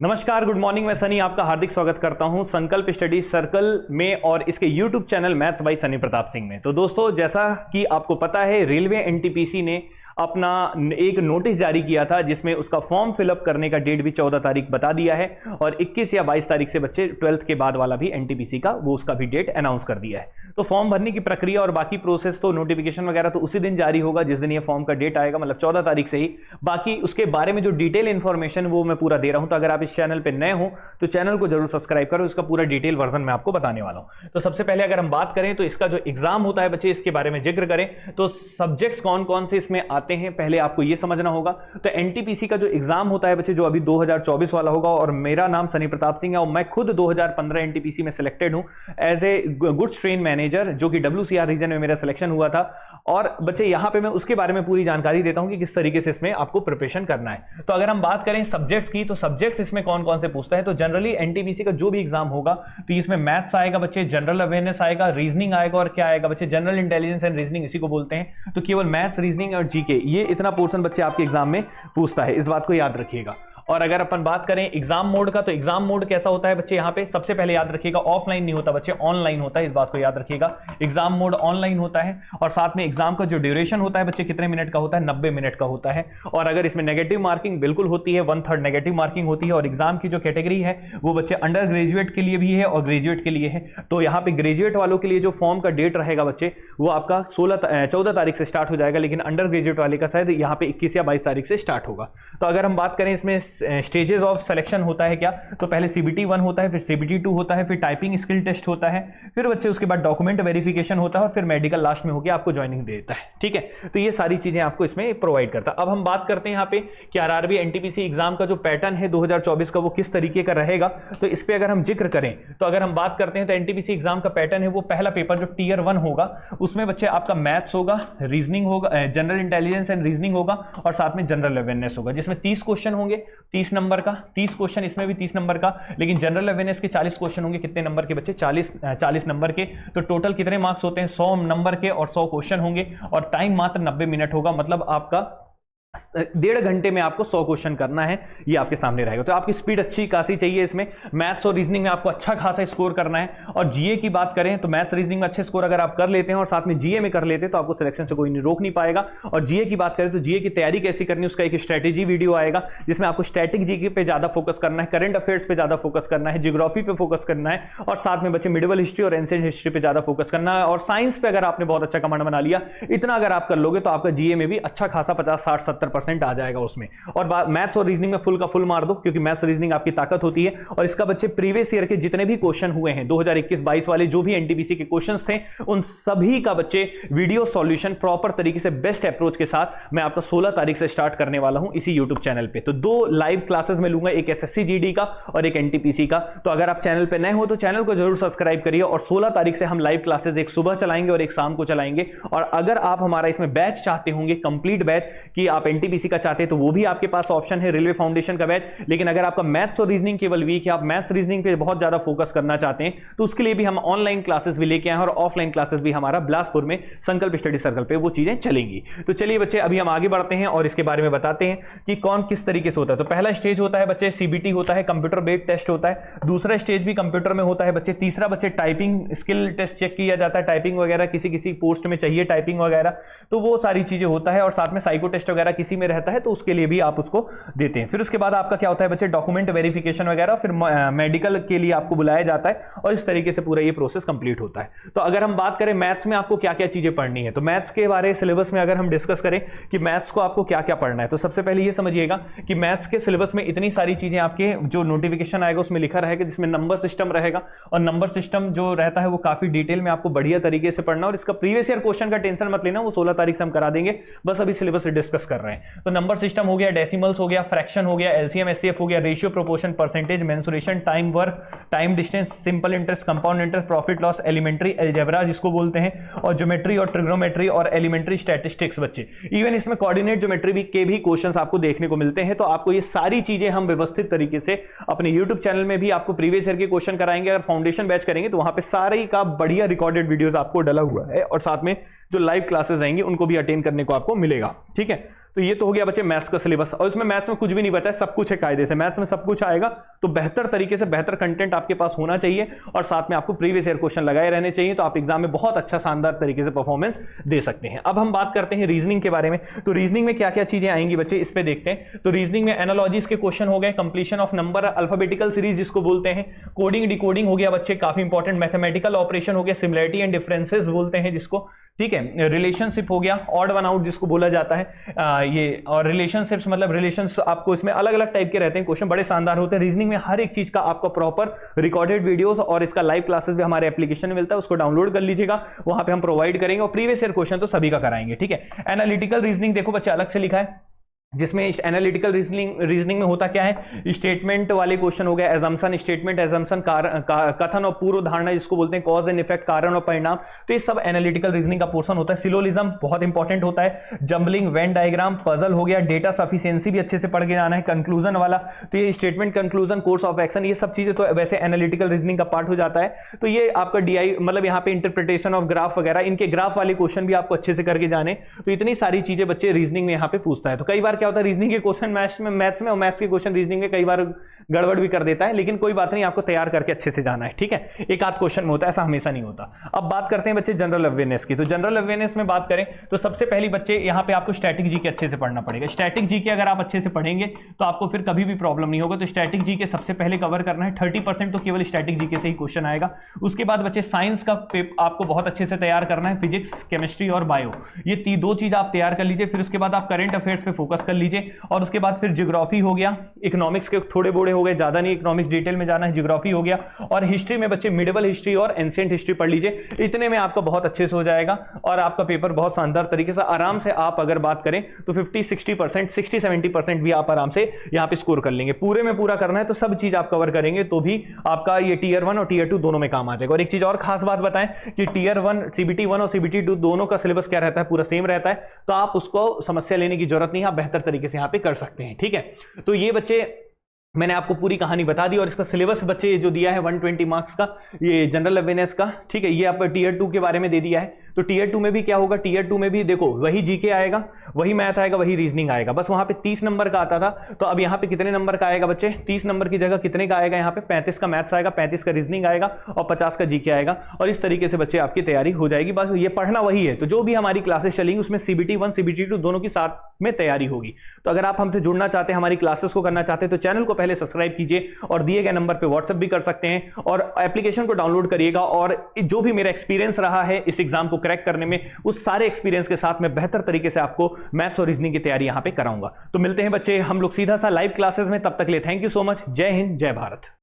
नमस्कार, good morning. मैं सनी आपका हार्दिक स्वागत करता हूं संकल्प स्टडी सर्कल में और इसके YouTube channel maths by Sunny Pratap Singh में। तो दोस्तों, जैसा कि आपको पता है, रेलवे एनटीपीसी ने अपना एक नोटिस जारी किया था जिसमें उसका फॉर्म फिलअप करने का डेट भी 14 तारीख बता दिया है और 21 या 22 तारीख से बच्चे 12th के बाद वाला भी एनटीपीसी का वो उसका भी डेट अनाउंस कर दिया है। तो फॉर्म भरने की प्रक्रिया और बाकी प्रोसेस तो नोटिफिकेशन वगैरह तो उसी दिन जारी होगा जिस दिन ये फॉर्म का डेट आएगा, मतलब 14 तारीख से ही। बाकी उसके बारे में जो डिटेल इंफॉर्मेशन वो मैं पूरा दे रहा हूं। तो अगर आप इस चैनल पर नए हो तो चैनल को जरूर सब्सक्राइब करो, इसका पूरा डिटेल वर्जन मैं आपको बताने वाला हूं। तो सबसे पहले अगर हम बात करें तो इसका जो एग्जाम होता है बच्चे, इसके बारे में जिक्र करें तो सब्जेक्ट्स कौन कौन से इसमें आते हैं पहले आपको ये समझना होगा। तो एनटीपीसी का जो एग्जाम होता है बच्चे, जो अभी 2024 वाला होगा, और मेरा नाम सनी प्रताप सिंह है और मैं खुद 2015 एनटीपीसी में सिलेक्टेड हूं as a goods train manager, जो कि WCR रीजन में मेरा सिलेक्शन हुआ था। और बच्चे यहां पे मैं उसके बारे में पूरी जानकारी देता हूं कि किस तरीके से इसमें आपको प्रिपरेशन करना है। तो अगर हम बात करें सब्जेक्ट्स की, तो सब्जेक्ट्स इसमें कौन कौन से पूछता है। तो जनरली एनटीपीसी का जो भी एग्जाम होगा तो इसमें मैथ्स आएगा बच्चे, जनरल अवेयरनेस आएगा, रीजनिंग आएगा, और क्या आएगा बच्चे, जनरल इंटेलिजेंस एंड रीजनिंग, इसी को बोलते हैं। तो केवल मैथ्स, रीजनिंग और जीके, ये इतना पोर्शन बच्चे आपके एग्जाम में पूछता है, इस बात को याद रखिएगा। और अगर अपन बात करें एग्जाम मोड का, तो एग्जाम मोड कैसा होता है बच्चे, यहां पे सबसे पहले याद रखिएगा ऑफलाइन नहीं होता बच्चे, ऑनलाइन होता है, इस बात को याद रखिएगा। एग्जाम मोड ऑनलाइन होता है और साथ में एग्जाम का जो ड्यूरेशन होता है बच्चे कितने मिनट का होता है, 90 मिनट का होता है। और अगर इसमें नेगेटिव मार्किंग बिल्कुल होती है, 1/3 नेगेटिव मार्किंग होती है। और एग्जाम की जो कैटेगरी है वो बच्चे अंडर ग्रेजुएट के लिए भी है और ग्रेजुएट के लिए है। तो यहाँ पे ग्रेजुएट वालों के लिए जो फॉर्म का डेट रहेगा बच्चे, वो आपका 14 तारीख से स्टार्ट हो जाएगा, लेकिन अंडर ग्रेजुएट वाले का शायद यहाँ पे 21 या 22 तारीख से स्टार्ट होगा। तो अगर हम बात करें इसमें स्टेजेस ऑफ सिलेक्शन होता है क्या, तो पहले CBT 1 होता है, फिर CBT 2 होता है, फिर टाइपिंग स्किल टेस्ट होता है, फिर बच्चे उसके बाद डॉक्यूमेंट वेरिफिकेशन होता है और फिर मेडिकल लास्ट में होकर आपको ज्वाइनिंग देता है। ठीक है, तो ये सारी चीजें आपको इसमें प्रोवाइड करता है। अब हम बात करते हैं यहाँ पे कि RRB एनटीपीसी एग्जाम का जो पैटर्न है 2024 का वो किस तरीके का रहेगा। तो इस पे अगर हम जिक्र करें, तो अगर हम बात करते हैं तो एनटीपीसी एग्जाम का पैटर्न है वो पहला पेपर जो Tier 1 होगा उसमें बच्चे आपका मैथ्स होगा, रीजनिंग होगा, जनरल इंटेलिजेंस एंड रीजनिंग होगा, और साथ में जनरल अवेयरनेस होगा, जिसमें 30 क्वेश्चन होंगे, 30 नंबर का 30 क्वेश्चन, इसमें भी 30 नंबर का। लेकिन जनरल अवेयरनेस के 40 क्वेश्चन होंगे, कितने नंबर के बच्चे, 40 नंबर के। तो टोटल कितने मार्क्स होते हैं, 100 नंबर के और 100 क्वेश्चन होंगे, और टाइम मात्र 90 मिनट होगा। मतलब आपका 1.5 घंटे में आपको 100 क्वेश्चन करना है, ये आपके सामने रहेगा। तो आपकी स्पीड अच्छी खासी चाहिए इसमें। मैथ्स और रीजनिंग में आपको अच्छा खासा स्कोर करना है। और जीए की बात करें तो मैथ्स रीजनिंग में अच्छे स्कोर अगर आप कर लेते हैं और साथ में जीए में कर लेते हैं तो आपको सिलेक्शन से कोई नहीं रोक नहीं पाएगा। और जीए की बात करें तो जीए की तैयारी कैसी करनी है, उसका एक स्ट्रेटेजी वीडियो आएगा जिसमें आपको स्टैटिक जीके पे ज्यादा फोकस करना है, करंट अफेयर्स पे ज्यादा फोकस करना है, ज्योग्राफी पे फोकस करना है, और साथ में बच्चे मिडिवल हिस्ट्री और एंशिएंट हिस्ट्री पे ज्यादा फोकस करना है। और साइंस पे अगर आपने बहुत अच्छा कमांड बना लिया, इतना अगर आप कर लोगे तो आपका जीए में भी अच्छा खासा 50-60-70% आ जाएगा उसमें। और मैथ्स और रीजनिंग में फुल का फुल मार दो, क्योंकि मैथ्स रीजनिंग आपकी ताकत होती है। और इसका बच्चे प्रीवियस ईयर के जितने भी क्वेश्चन हुए हैं 2021-22 वाले जो भी एनटीपीसी के क्वेश्चंस थे, उन सभी का बच्चे वीडियो सॉल्यूशन प्रॉपर तरीके से बेस्ट अप्रोच के साथ मैं आपका 16 तारीख से स्टार्ट करने वाला हूं इसी यूट्यूब चैनल पे। तो 2 लाइव क्लासेस में लूंगा, एक एसएससी जीडी का और एक एनटीपीसी का। तो अगर आप चैनल पे नए हो तो चैनल को जरूर सब्सक्राइब करिए। और 16 तारीख से हम लाइव क्लासेस एक सुबह चलाएंगे और एक शाम को चलाएंगे। और अगर आप हमारा इसमें बैच चाहते होंगे, कंप्लीट बैच कि आप एनटीपीसी का चाहते हैं, तो वो भी आपके पास ऑप्शन है, रेलवे फाउंडेशन का बैच। लेकिन अगर आपका मैथ्स और रीजनिंग केवल वीक है, आप मैथ्स रीजनिंग पे बहुत ज्यादा फोकस करना चाहते हैं, तो उसके लिए भी हम ऑनलाइन क्लासेस भी लेके आए हैं और ऑफलाइन क्लासेस भी हमारा बिलासपुर में संकल्प स्टडी सर्कल पे वो चीजें चलेंगी। तो चलिए बच्चे, अभी हम आगे बढ़ते हैं और इसके बारे में बताते हैं कि कौन किस तरीके से होता है। तो पहला स्टेज होता है बच्चे CBT होता है, कंप्यूटर बेस्ड टेस्ट होता है। दूसरा स्टेज भी कंप्यूटर में होता है बच्चे। तीसरा बच्चे टाइपिंग स्किल टेस्ट चेक किया जाता है, टाइपिंग वगैरह किसी किसी पोस्ट में चाहिए टाइपिंग वगैरह, तो वो सारी चीजें होता है। और साथ में साइको टेस्ट वगैरह किसी में रहता है तो उसके लिए भी आप उसको देते हैं। फिर उसके बाद आपका क्या होता है बच्चे, डॉक्यूमेंट वेरिफिकेशन वगैरह, फिर मेडिकल के लिए आपको बुलाया जाता है और इस तरीके से पूरा ये प्रोसेस कंप्लीट होता है। तो अगर हम बात करें मैथ्स में आपको क्या क्या चीजें पढ़नी है, तो मैथ्स के बारे सिलेबस में अगर हम डिस्कस करें कि मैथ्स को आपको क्या क्या पढ़ना है, तो सबसे पहले ये समझिएगा कि मैथ्स के सिलेबस में इतनी सारी चीजें आपके जो नोटिफिकेशन आएगा उसमें लिखा रहेगा, जिसमें नंबर सिस्टम रहेगा। और नंबर सिस्टम जो रहता है वो काफी डिटेल में आपको बढ़िया तरीके से पढ़ना। और इसका प्रीवियस ईयर क्वेश्चन का टेंशन मत लेना, वो 16 तारीख से हम करा देंगे, बस अभी सिलेबस डिस्कस कर रहे हैं। तो नंबर सिस्टम हो गया, डेसिमल्स हो गया, फ्रैक्शन हो गया, एलसीएम एचसीएफ हो गया, ratio, proportion, percentage, mensuration, time work, time distance, simple interest, compound interest, profit loss, elementary algebra जिसको बोलते हैं, और ज्योमेट्री और ट्रिग्नोमेट्री और एलिमेंट्री स्टैटिस्टिक्स बच्चे। इवन इसमें कोऑर्डिनेट ज्योमेट्री के भी क्वेश्चंस आपको देखने को मिलते हैं। तो आपको ये सारी चीजें हम व्यवस्थित तरीके से अपने यूट्यूब चैनल में भी आपको प्रीवियस ईयर के क्वेश्चन कराएंगे। अगर फाउंडेशन बैच करेंगे तो वहां पे सारे का बढ़िया रिकॉर्डेड वीडियोस आपको डला हुआ है, और साथ में जो लाइव क्लासेस आएंगी उनको भी अटेंड करने को आपको मिलेगा। ठीक है, तो ये तो हो गया बच्चे मैथ्स का सिलेबस, और इसमें मैथ्स में कुछ भी नहीं बचा है, सब कुछ है कायदे से, मैथ्स में सब कुछ आएगा। तो बेहतर तरीके से बेहतर कंटेंट आपके पास होना चाहिए और साथ में आपको प्रीवियस ईयर क्वेश्चन लगाए रहने चाहिए, तो आप एग्जाम में बहुत अच्छा शानदार तरीके से परफॉर्मेंस दे सकते हैं। अब हम बात करते हैं रीजनिंग के बारे में। तो रीजनिंग में क्या क्या चीजें आएंगी बच्चे, इस पे देखते हैं। तो रीजनिंग में एनालॉजीज के क्वेश्चन हो गए, completion of number alphabetical series जिसको बोलते हैं, कोडिंग डिकोडिंग हो गया बच्चे, काफी इंपॉर्टेंट, मैथमेटिकल ऑपरेशन हो गया, सिमिलरिटी एंड डिफरेंसेस बोलते हैं जिसको, ठीक है, रिलेशनशिप हो गया, ऑड वन आउट जिसको बोला जाता है, ये, और रिलेशनशिप्स मतलब रिलेशंस आपको इसमें अलग अलग टाइप के रहते हैं क्वेश्चन, बड़े शानदार होते हैं। रीजनिंग में हर एक चीज का आपको प्रॉपर रिकॉर्डेड वीडियोस और इसका लाइव क्लासेस भी हमारे एप्लीकेशन में मिलता है, उसको डाउनलोड कर लीजिएगा, वहां पे हम प्रोवाइड करेंगे और प्रीवियस ईयर क्वेश्चन तो सभी का कराएंगे, ठीक है। एनालिटिकल रीजनिंग देखो बच्चे अलग से लिखा है, जिसमें एनालिटिकल रीजनिंग में होता क्या है, स्टेटमेंट वाले क्वेश्चन हो गए, एजम्पशन, स्टेटमेंट, एजम्पशन, कथन और पूर्व धारणा जिसको बोलते हैं, कॉज एंड इफेक्ट, कारण और परिणाम, तो ये सब एनालिटिकल रीजनिंग का पोर्शन होता है। सिलोजिज्म बहुत इंपॉर्टेंट होता है, जंबलिंग, वेन डायग्राम, पजल हो गया, डेटा सफिशिएंसी भी अच्छे से पढ़ के जाना है, कंक्लूजन वाला, तो ये statement, conclusion, course of action, ये सब चीजें तो वैसे एनालिटिकल रीजनिंग का पार्ट हो जाता है। तो ये आपका डीआई मतलब यहाँ पे इंटरप्रिटेशन ऑफ ग्राफ वगैरह, इनके ग्राफ वाले क्वेश्चन भी आपको अच्छे से करके जाने, तो इतनी सारी चीजें बच्चे रीजनिंग में यहाँ पे पूछता है। तो कई बार क्या होता है, रीजनिंग के क्वेश्चन मैथ्स में और मैथ्स के क्वेश्चन रीजनिंग में कई बार गड़बड़ भी कर देता है, लेकिन कोई बात नहीं, आपको तैयार करके अच्छे से जाना है, ठीक है। एक आध क्वेश्चन में होता है, ऐसा हमेशा नहीं होता। अब बात करते हैं बच्चे जनरल अवेयरनेस की। तो जनरल अवेयरनेस में बात करें तो सबसे पहली बच्चे यहाँ पे आपको स्टैटिक जीके अच्छे से पढ़ना पड़ेगा। स्टैटिक जीके अगर आप अच्छे से पढ़ेंगे तो आपको फिर कभी भी प्रॉब्लम नहीं होगा। तो स्टैटिक जीके सबसे पहले कवर करना है, 30% तो केवल स्टैटिक जीके से ही क्वेश्चन आएगा। उसके बाद बच्चे साइंस का आपको बहुत अच्छे से तैयार करना है, फिजिक्स, केमिस्ट्री और बायो, ये दो चीज आप तैयार कर लीजिए। फिर उसके बाद आप करंट अफेयर्स पे फोकस कर लीजिए, और उसके बाद फिर ज्योग्राफी हो गया, इकोनॉमिक्स के थोड़े बोड़े हो गए, ज्यादा नहीं इकोनॉमिक्स डिटेल में जाना है, ज्योग्राफी हो गया, और हिस्ट्री में बच्चे मिडिवल हिस्ट्री और एंशिएंट हिस्ट्री पढ़ लीजिए। इतने में आपका बहुत अच्छे से हो जाएगा और आपका पेपर बहुत शानदार तरीके से आराम से, आप अगर बात करें तो 50-60%, 60-70% भी आप आराम से यहाँ पे स्कोर कर लेंगे। पूरे में पूरा करना है तो सब चीज आप कवर करेंगे तो भी आपका ये टीयर 1 और टीयर 2 दोनों में काम आ जाएगा। और एक चीज और खास बात बताएं कि टीयर 1 CBT 1 और CBT 2 दोनों का सिलेबस क्या रहता है, पूरा सेम रहता है, तो आप उसको समस्या लेने की जरूरत नहीं है, आप बेहतर तरीके से यहाँ पे कर सकते हैं, ठीक है। तो ये बच्चे मैंने आपको पूरी कहानी बता दी, और इसका सिलेबस बच्चे जो दिया है 120 मार्क्स का, ये जनरल अवेयरनेस का, ठीक है, ये आप टीयर 2 के बारे में दे दिया है। तो टीयर 2 में भी क्या होगा, टीयर 2 में भी देखो वही जीके आएगा, वही मैथ आएगा, वही रीजनिंग आएगा, बस वहां पे 30 नंबर का आता था, तो अब यहाँ पे कितने नंबर का आएगा बच्चे, 30 नंबर की जगह कितने का आएगा, यहाँ पे 35 का मैथ्स आएगा, 35 का रीजनिंग आएगा और 50 का जीके आएगा। और इस तरीके से बच्चे आपकी तैयारी हो जाएगी, बस ये पढ़ना वही है। तो जो भी हमारी क्लासेस चलेंगी उसमें CBT 1 CBT 2 दोनों की साथ में तैयारी होगी। तो अगर आप हमसे जुड़ना चाहते हैं, हमारी क्लासेस को करना चाहते हैं, तो चैनल को पहले सब्सक्राइब कीजिए और दिए गए नंबर पे व्हाट्सएप भी कर सकते हैं, और एप्लीकेशन को डाउनलोड करिएगा। और जो भी मेरा एक्सपीरियंस रहा है इस एग्जाम को क्रैक करने में, उस सारे एक्सपीरियंस के साथ मैं बेहतर तरीके से आपको मैथ्स और रीजनिंग की तैयारी यहां पे कराऊंगा। तो मिलते हैं बच्चे हम लोग सीधा सा लाइव क्लासेस में, तब तक के लिए थैंक यू सो मच। जय हिंद, जय भारत।